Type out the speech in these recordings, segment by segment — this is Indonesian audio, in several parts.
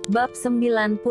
Bab 91.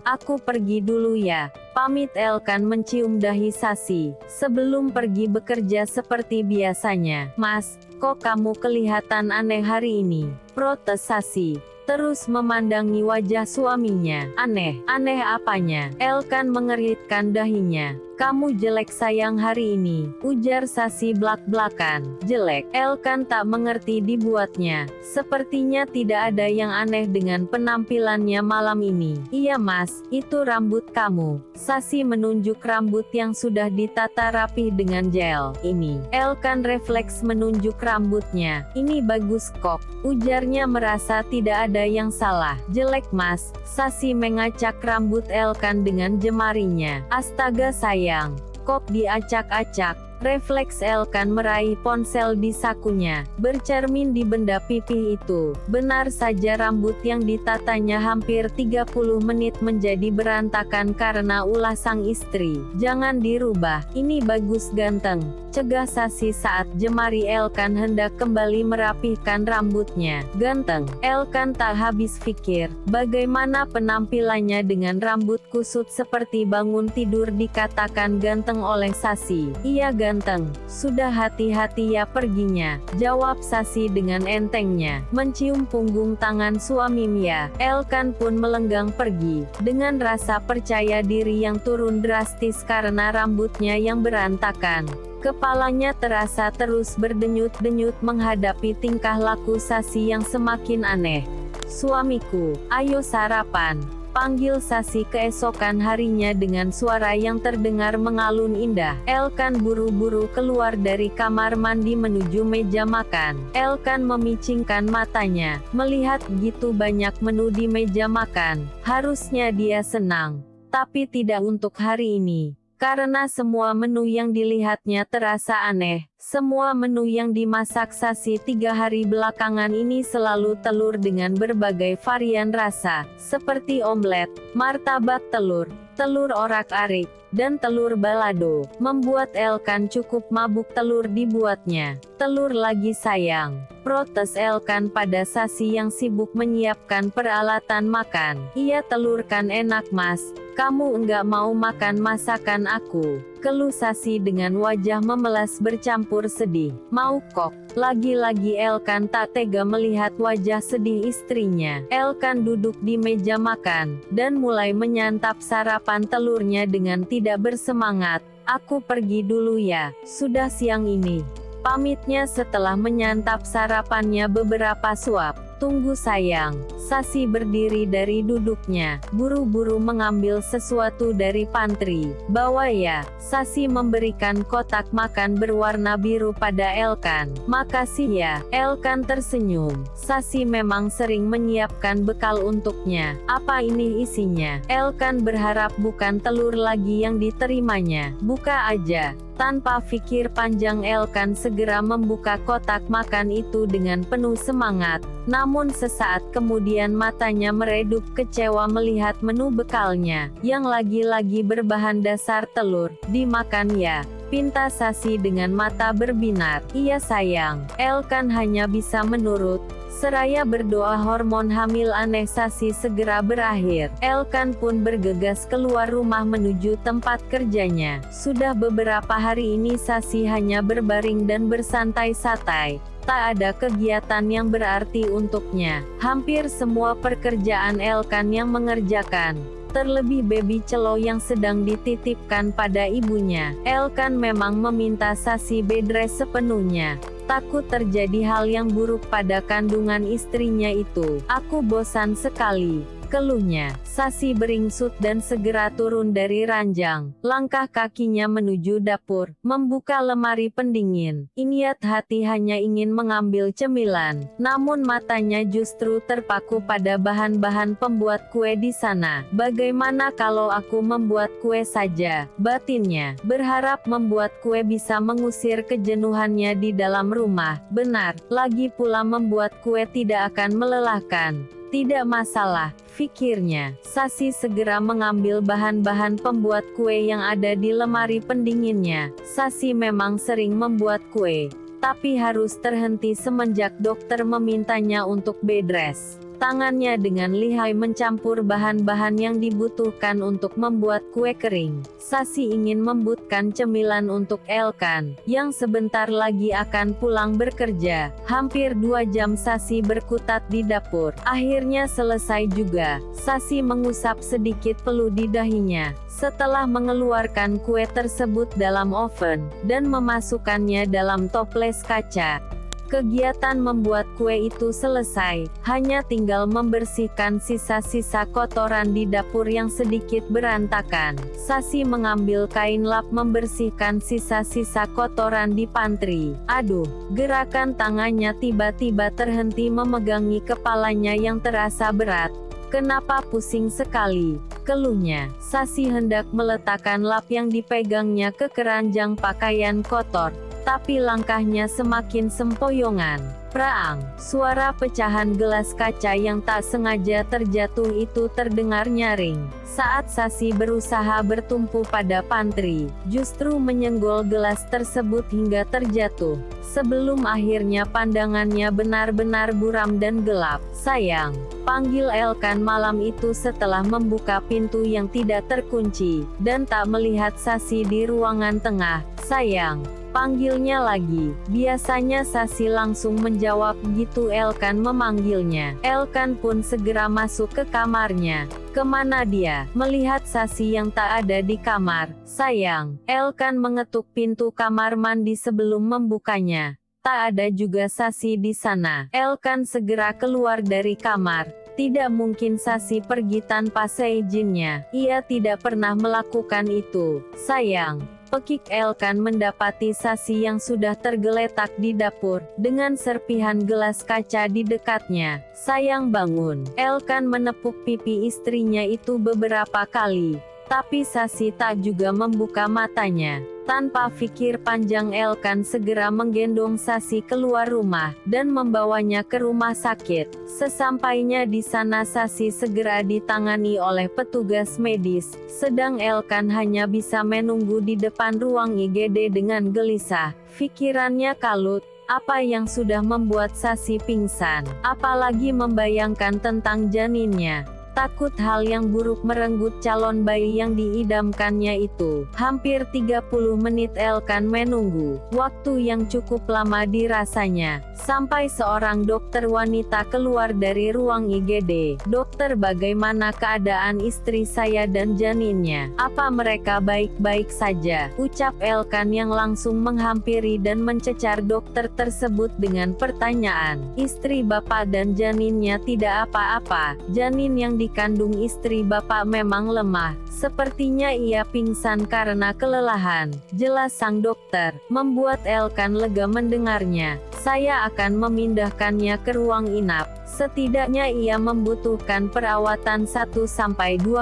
Aku pergi dulu ya. Pamit Elkan mencium dahi Sasi, sebelum pergi bekerja seperti biasanya. Mas, kok kamu kelihatan aneh hari ini? Protes Sasi, terus memandangi wajah suaminya. Aneh apanya? Elkan mengeritkan dahinya. Kamu jelek sayang hari ini, ujar Sasi blak-blakan. Jelek? Elkan tak mengerti dibuatnya. Sepertinya tidak ada yang aneh dengan penampilannya malam ini. Iya mas, itu rambut kamu. Sasi menunjuk rambut yang sudah ditata rapih dengan gel. Ini. Elkan refleks menunjuk rambutnya. Ini bagus kok, ujarnya merasa tidak ada yang salah. Jelek mas, Sasi mengacak rambut Elkan dengan jemarinya. Astaga sayang, kok diacak-acak? Refleks Elkan meraih ponsel di sakunya, bercermin di benda pipih itu. Benar saja rambut yang ditatanya hampir 30 menit menjadi berantakan karena ulah sang istri. Jangan dirubah, ini bagus ganteng, cegah Sasi saat jemari Elkan hendak kembali merapihkan rambutnya. Ganteng? Elkan tak habis pikir, bagaimana penampilannya dengan rambut kusut seperti bangun tidur dikatakan ganteng oleh Sasi. Iya ganteng, sudah hati-hati ya perginya, jawab Sasi dengan entengnya. Mencium punggung tangan suami Mia, Elkan pun melenggang pergi, dengan rasa percaya diri yang turun drastis karena rambutnya yang berantakan. Kepalanya terasa terus berdenyut-denyut menghadapi tingkah laku Sasi yang semakin aneh. Suamiku, ayo sarapan, panggil Sasi keesokan harinya dengan suara yang terdengar mengalun indah. Elkan buru-buru keluar dari kamar mandi menuju meja makan. Elkan memicingkan matanya, melihat begitu banyak menu di meja makan. Harusnya dia senang, tapi tidak untuk hari ini. Karena semua menu yang dilihatnya terasa aneh. Semua menu yang dimasak Sasi 3 hari belakangan ini selalu telur dengan berbagai varian rasa, seperti omelet, martabak telur, telur orak-arik, dan telur balado. Membuat Elkan cukup mabuk telur dibuatnya. Telur lagi sayang, protes Elkan pada Sasi yang sibuk menyiapkan peralatan makan. Iya telur kan enak mas, kamu enggak mau makan masakan aku, keluh Sasi dengan wajah memelas bercampur sedih. Mau kok. Lagi-lagi Elkan tak tega melihat wajah sedih istrinya. Elkan duduk di meja makan, dan mulai menyantap sarapan telurnya dengan tidak bersemangat. Aku pergi dulu ya, sudah siang ini, pamitnya setelah menyantap sarapannya beberapa suap. Tunggu sayang, Sasi berdiri dari duduknya, buru-buru mengambil sesuatu dari pantry. Bawa ya, Sasi memberikan kotak makan berwarna biru pada Elkan. Makasih ya, Elkan tersenyum. Sasi memang sering menyiapkan bekal untuknya. Apa ini isinya? Elkan berharap bukan telur lagi yang diterimanya. Buka aja. Tanpa pikir panjang Elkan segera membuka kotak makan itu dengan penuh semangat. Namun sesaat kemudian matanya meredup kecewa melihat menu bekalnya, yang lagi-lagi berbahan dasar telur. Dimakan ya, pinta Sasi dengan mata berbinar. Iya sayang, Elkan hanya bisa menurut. Seraya berdoa hormon hamil aneh Sasi segera berakhir. Elkan pun bergegas keluar rumah menuju tempat kerjanya. Sudah beberapa hari ini Sasi hanya berbaring dan bersantai-santai. Tak ada kegiatan yang berarti untuknya. Hampir semua pekerjaan Elkan yang mengerjakan. Terlebih baby Celo yang sedang dititipkan pada ibunya. Elkan memang meminta Sasi bedrest sepenuhnya. Takut terjadi hal yang buruk pada kandungan istrinya itu. Aku bosan sekali, keluhnya. Sasi beringsut dan segera turun dari ranjang. Langkah kakinya menuju dapur, membuka lemari pendingin. Niat hati hanya ingin mengambil cemilan, namun matanya justru terpaku pada bahan-bahan pembuat kue di sana. Bagaimana kalau aku membuat kue saja, batinnya. Berharap membuat kue bisa mengusir kejenuhannya di dalam rumah. Benar, lagi pula membuat kue tidak akan melelahkan. Tidak masalah, pikirnya. Sasi segera mengambil bahan-bahan pembuat kue yang ada di lemari pendinginnya. Sasi memang sering membuat kue, tapi harus terhenti semenjak dokter memintanya untuk bedrest. Tangannya dengan lihai mencampur bahan-bahan yang dibutuhkan untuk membuat kue kering. Sasi ingin membuatkan cemilan untuk Elkan, yang sebentar lagi akan pulang bekerja. Hampir 2 jam Sasi berkutat di dapur. Akhirnya selesai juga. Sasi mengusap sedikit peluh di dahinya. Setelah mengeluarkan kue tersebut dalam oven, dan memasukkannya dalam toples kaca. Kegiatan membuat kue itu selesai, hanya tinggal membersihkan sisa-sisa kotoran di dapur yang sedikit berantakan. Sasi mengambil kain lap membersihkan sisa-sisa kotoran di pantry. Aduh, gerakan tangannya tiba-tiba terhenti memegangi kepalanya yang terasa berat. Kenapa pusing sekali? Keluhnya. Sasi hendak meletakkan lap yang dipegangnya ke keranjang pakaian kotor. Tapi langkahnya semakin sempoyongan. Praang, suara pecahan gelas kaca yang tak sengaja terjatuh itu terdengar nyaring. Saat Sasi berusaha bertumpu pada pantry, justru menyenggol gelas tersebut hingga terjatuh. Sebelum akhirnya pandangannya benar-benar buram dan gelap. Sayang, panggil Elkan malam itu setelah membuka pintu yang tidak terkunci, dan tak melihat Sasi di ruangan tengah. Sayang, panggilnya lagi. Biasanya Sasi langsung menjawab begitu Elkan memanggilnya. Elkan pun segera masuk ke kamarnya. Kemana dia? Melihat Sasi yang tak ada di kamar. Sayang, Elkan mengetuk pintu kamar mandi sebelum membukanya. Tak ada juga Sasi di sana. Elkan segera keluar dari kamar. Tidak mungkin Sasi pergi tanpa seizinnya. Ia tidak pernah melakukan itu. Sayang. Pekik Elkan mendapati Sasi yang sudah tergeletak di dapur, dengan serpihan gelas kaca di dekatnya. Sayang, bangun. Elkan menepuk pipi istrinya itu beberapa kali. Tapi Sasi tak juga membuka matanya. Tanpa pikir panjang Elkan segera menggendong Sasi keluar rumah, dan membawanya ke rumah sakit. Sesampainya di sana Sasi segera ditangani oleh petugas medis, sedang Elkan hanya bisa menunggu di depan ruang IGD dengan gelisah. Pikirannya kalut. Apa yang sudah membuat Sasi pingsan? Apalagi membayangkan tentang janinnya. Takut hal yang buruk merenggut calon bayi yang diidamkannya itu. Hampir 30 menit Elkan menunggu, waktu yang cukup lama dirasanya, sampai seorang dokter wanita keluar dari ruang IGD. Dokter, bagaimana keadaan istri saya dan janinnya? Apa mereka baik-baik saja? Ucap Elkan yang langsung menghampiri dan mencecar dokter tersebut dengan pertanyaan. Istri bapak dan janinnya tidak apa-apa. Janin yang dikandung istri bapak memang lemah. Sepertinya ia pingsan karena kelelahan, jelas sang dokter. Membuat Elkan lega mendengarnya. Saya akan memindahkannya ke ruang inap. Setidaknya ia membutuhkan perawatan 1-2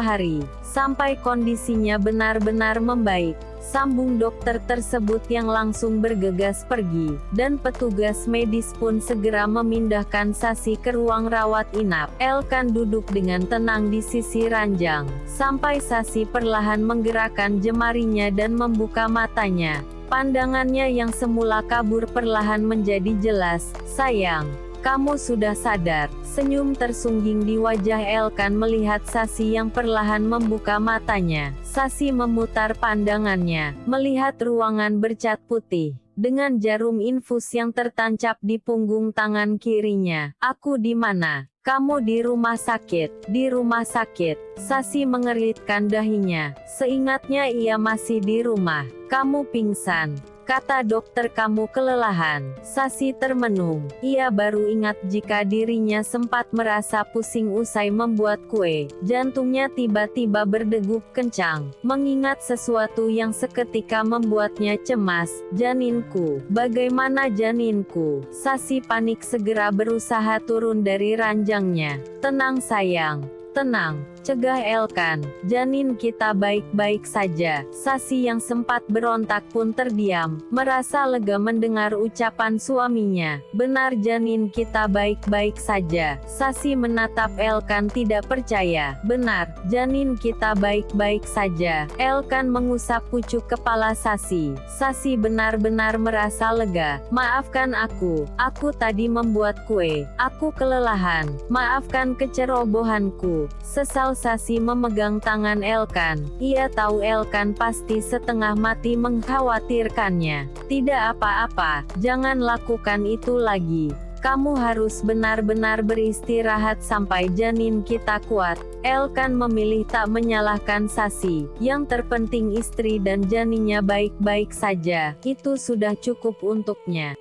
hari, sampai kondisinya benar-benar membaik. Sambung dokter tersebut yang langsung bergegas pergi, dan petugas medis pun segera memindahkan Sasi ke ruang rawat inap. Elkan duduk dengan tenang di sisi ranjang, sampai Sasi perlahan menggerakkan jemarinya dan membuka matanya. Pandangannya yang semula kabur perlahan menjadi jelas. Sayang, kamu sudah sadar. Senyum tersungging di wajah Elkan melihat Sasi yang perlahan membuka matanya. Sasi memutar pandangannya, melihat ruangan bercat putih, dengan jarum infus yang tertancap di punggung tangan kirinya. Aku di mana? Kamu di rumah sakit. Di rumah sakit. Sasi mengeritkan dahinya. Seingatnya ia masih di rumah. Kamu pingsan. Kata dokter, kamu kelelahan. Sasi termenung. Ia baru ingat jika dirinya sempat merasa pusing usai membuat kue. Jantungnya tiba-tiba berdegup kencang, mengingat sesuatu yang seketika membuatnya cemas. Janinku. Bagaimana janinku? Sasi panik segera berusaha turun dari ranjangnya. Tenang sayang. Tenang, Cegah Elkan, janin kita baik-baik saja. Sasi yang sempat berontak pun terdiam, merasa lega mendengar ucapan suaminya. Benar, janin kita baik-baik saja. Sasi menatap Elkan tidak percaya. Benar, janin kita baik-baik saja. Elkan mengusap pucuk kepala Sasi. Sasi benar-benar merasa lega. Maafkan aku tadi membuat kue. Aku kelelahan. Maafkan kecerobohanku. Sesal Sasi memegang tangan Elkan. Ia tahu Elkan pasti setengah mati mengkhawatirkannya. Tidak apa-apa, jangan lakukan itu lagi. Kamu harus benar-benar beristirahat sampai janin kita kuat. Elkan memilih tak menyalahkan Sasi. Yang terpenting istri dan janinnya baik-baik saja. Itu sudah cukup untuknya.